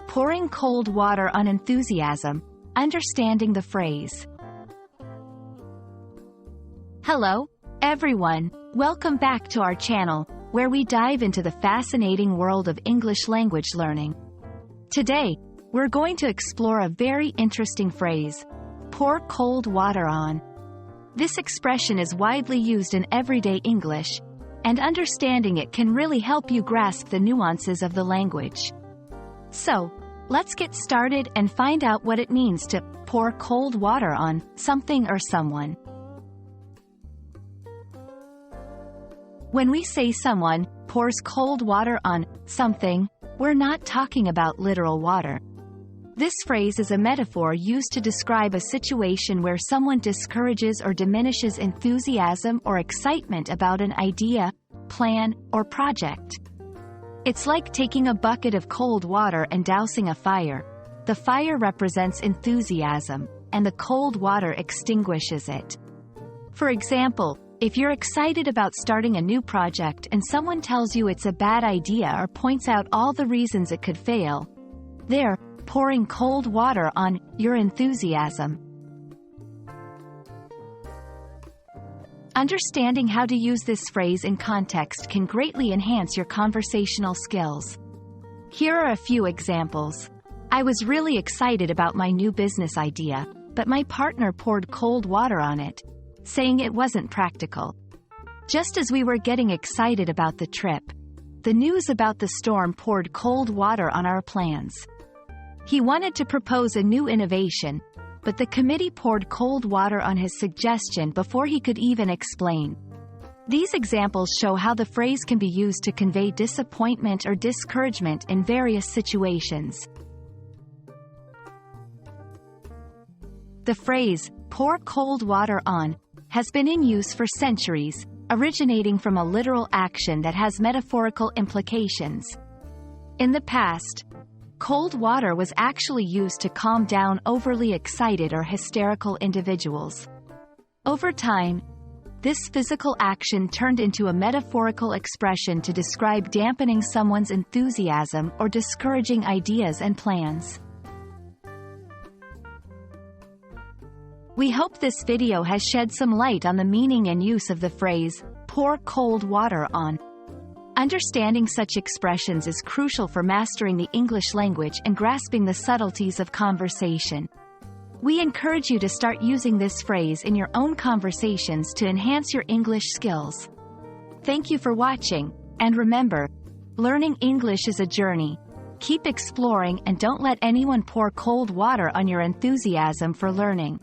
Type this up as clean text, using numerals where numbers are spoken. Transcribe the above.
Pouring cold water on enthusiasm, understanding the phrase. Hello, everyone. Welcome back to our channel, where we dive into the fascinating world of English language learning. Today, we're going to explore a very interesting phrase, pour cold water on. This expression is widely used in everyday English, and understanding it can really help you grasp the nuances of the language. So, let's get started and find out what it means to pour cold water on something or someone. When we say someone pours cold water on something, we're not talking about literal water. This phrase is a metaphor used to describe a situation where someone discourages or diminishes enthusiasm or excitement about an idea, plan, or project. It's like taking a bucket of cold water and dousing a fire. The fire represents enthusiasm, and the cold water extinguishes it. For example, if you're excited about starting a new project and someone tells you it's a bad idea or points out all the reasons it could fail, they're pouring cold water on your enthusiasm. Understanding how to use this phrase in context can greatly enhance your conversational skills. Here are a few examples. I was really excited about my new business idea, but my partner poured cold water on it, saying it wasn't practical. Just as we were getting excited about the trip, the news about the storm poured cold water on our plans. He wanted to propose a new innovation, but the committee poured cold water on his suggestion before he could even explain. These examples show how the phrase can be used to convey disappointment or discouragement in various situations. The phrase, pour cold water on, has been in use for centuries, originating from a literal action that has metaphorical implications. In the past, cold water was actually used to calm down overly excited or hysterical individuals. Over time, this physical action turned into a metaphorical expression to describe dampening someone's enthusiasm or discouraging ideas and plans. We hope this video has shed some light on the meaning and use of the phrase, pour cold water on. Understanding such expressions is crucial for mastering the English language and grasping the subtleties of conversation. We encourage you to start using this phrase in your own conversations to enhance your English skills. Thank you for watching, and remember, learning English is a journey. Keep exploring and don't let anyone pour cold water on your enthusiasm for learning.